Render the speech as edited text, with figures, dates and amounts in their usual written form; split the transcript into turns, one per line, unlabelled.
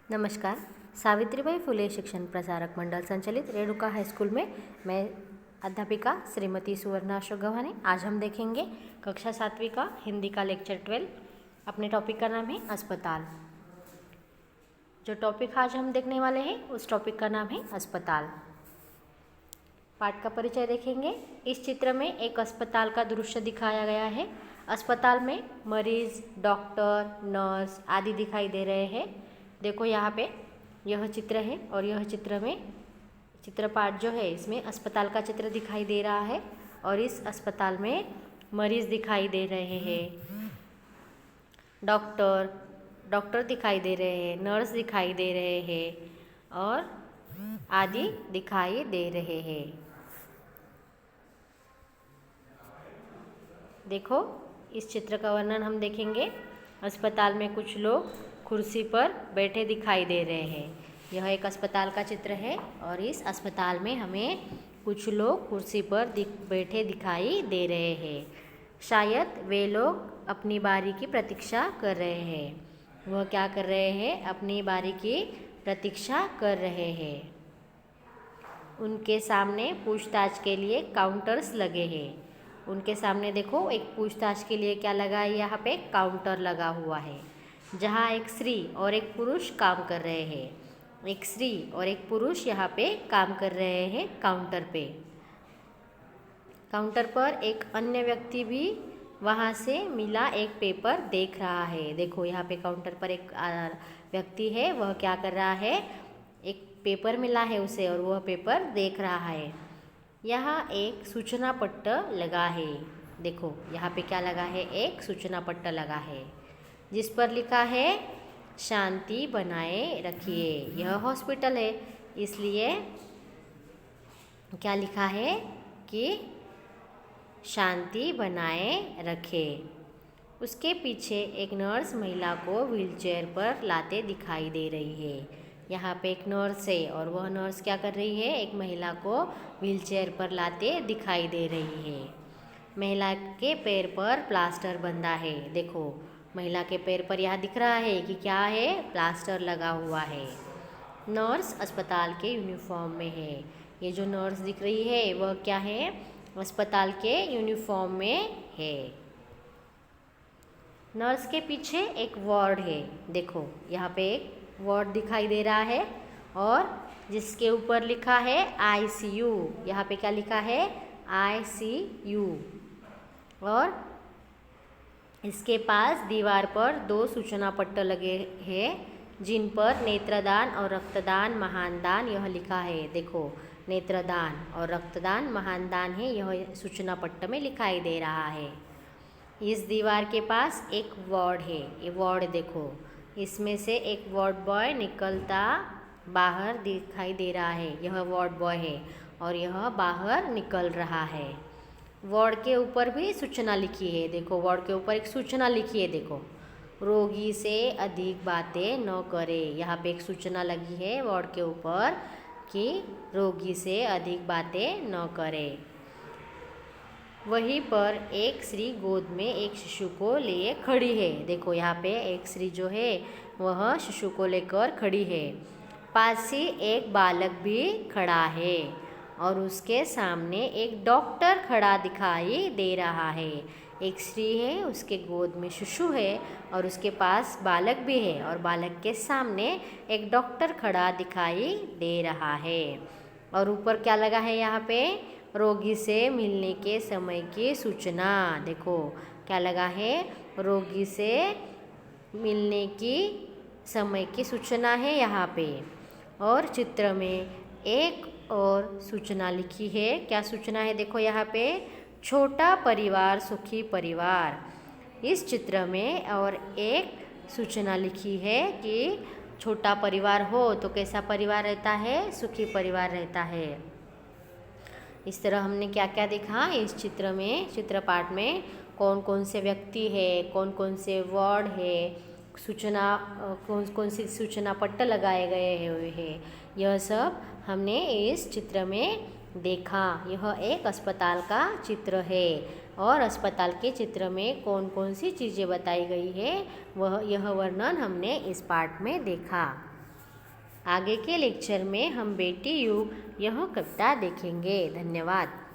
नमस्कार। सावित्रीबाई फुले शिक्षण प्रसारक मंडल संचालित रेणुका हाई स्कूल में मैं अध्यापिका श्रीमती सुवर्णा अशोक गव्हाणे। आज हम देखेंगे कक्षा 7वीं का हिंदी का लेक्चर 12। अपने टॉपिक का नाम है अस्पताल। जो टॉपिक आज हम देखने वाले हैं उस टॉपिक का नाम है अस्पताल। पाठ का परिचय देखेंगे। इस चित्र में एक अस्पताल का दृश्य दिखाया गया है। अस्पताल में मरीज, डॉक्टर, नर्स आदि दिखाई दे रहे हैं। देखो यहाँ पे यह चित्र है और यह चित्र में चित्रपाठ जो है इसमें अस्पताल का चित्र दिखाई दे रहा है और इस अस्पताल में मरीज दिखाई दे रहे हैं, डॉक्टर दिखाई दे रहे हैं, नर्स दिखाई दे रहे हैं और आदि दिखाई दे रहे हैं। देखो इस चित्र का वर्णन हम देखेंगे। अस्पताल में कुछ लोग कुर्सी पर बैठे दिखाई दे रहे हैं। यह एक अस्पताल का चित्र है और इस अस्पताल में हमें कुछ लोग कुर्सी पर बैठे दिखाई दे रहे हैं। शायद वे लोग अपनी बारी की प्रतीक्षा कर रहे हैं। वह क्या कर रहे हैं? अपनी बारी की प्रतीक्षा कर रहे हैं। उनके सामने पूछताछ के लिए काउंटर्स लगे हैं। उनके सामने देखो एक पूछताछ के लिए क्या लगा है? यहाँ पे काउंटर लगा हुआ है जहाँ एक स्त्री और एक पुरुष काम कर रहे हैं। एक स्त्री और एक पुरुष यहाँ पे काम कर रहे हैं काउंटर पे। काउंटर पर एक अन्य व्यक्ति भी वहाँ से मिला एक पेपर देख रहा है। देखो यहाँ पे काउंटर पर एक व्यक्ति है, वह क्या कर रहा है? एक पेपर मिला है उसे और वह पेपर देख रहा है। यहाँ एक सूचना पट्ट लगा है। देखो यहाँ पे क्या लगा है? एक सूचना पट्ट लगा है जिस पर लिखा है शांति बनाए रखिए। यह हॉस्पिटल है इसलिए क्या लिखा है कि शांति बनाए रखें। उसके पीछे एक नर्स महिला को व्हीलचेयर पर लाते दिखाई दे रही है। यहाँ पे एक नर्स है और वह नर्स क्या कर रही है? एक महिला को व्हीलचेयर पर लाते दिखाई दे रही है। महिला के पैर पर प्लास्टर बंधा है। देखो महिला के पैर पर यह दिख रहा है कि क्या है? प्लास्टर लगा हुआ है। नर्स अस्पताल के यूनिफॉर्म में है। ये जो नर्स दिख रही है वह क्या है? अस्पताल के यूनिफॉर्म में है। नर्स के पीछे एक वार्ड है। देखो यहाँ पे एक वार्ड दिखाई दे रहा है और जिसके ऊपर लिखा है ICU। यहाँ पे क्या लिखा है? ICU। और इसके पास दीवार पर 2 सूचना पट्ट लगे हैं जिन पर नेत्रदान और रक्तदान महान दान यह लिखा है। देखो नेत्रदान और रक्तदान महान दान है, यह सूचना पट्ट में लिखाई दे रहा है। इस दीवार के पास एक वार्ड है। ये वार्ड देखो, इसमें से एक वार्ड बॉय निकलता बाहर दिखाई दे रहा है। यह वार्ड बॉय है और यह बाहर निकल रहा है। वार्ड के ऊपर भी सूचना लिखी है। देखो वार्ड के ऊपर एक सूचना लिखी है। देखो रोगी से अधिक बातें न करें। यहाँ पे एक सूचना लगी है वार्ड के ऊपर कि रोगी से अधिक बातें न करें। वहीं पर एक स्त्री गोद में एक शिशु को लिए खड़ी है। देखो यहाँ पे एक स्त्री जो है वह शिशु को लेकर खड़ी है। पास ही एक बालक भी खड़ा है और उसके सामने एक डॉक्टर खड़ा दिखाई दे रहा है। एक स्त्री है, उसके गोद में शिशु है और उसके पास बालक भी है और बालक के सामने एक डॉक्टर खड़ा दिखाई दे रहा है। और ऊपर क्या लगा है? यहाँ पे रोगी से मिलने के समय की सूचना। देखो क्या लगा है? रोगी से मिलने की समय की सूचना है यहाँ पे। और चित्र में एक और सूचना लिखी है। क्या सूचना है? देखो यहाँ पे छोटा परिवार सुखी परिवार। इस चित्र में और एक सूचना लिखी है कि छोटा परिवार हो तो कैसा परिवार रहता है? सुखी परिवार रहता है। इस तरह हमने क्या क्या देखा इस चित्र में, चित्रपाठ में कौन कौन से व्यक्ति है, कौन कौन से वार्ड है, सूचना कौन कौन सी सूचना पट्ट लगाए गए हुए हैं, यह सब हमने इस चित्र में देखा। यह एक अस्पताल का चित्र है और अस्पताल के चित्र में कौन कौन सी चीज़ें बताई गई है वह यह वर्णन हमने इस पाठ में देखा। आगे के लेक्चर में हम बेटी यू यह कविता देखेंगे। धन्यवाद।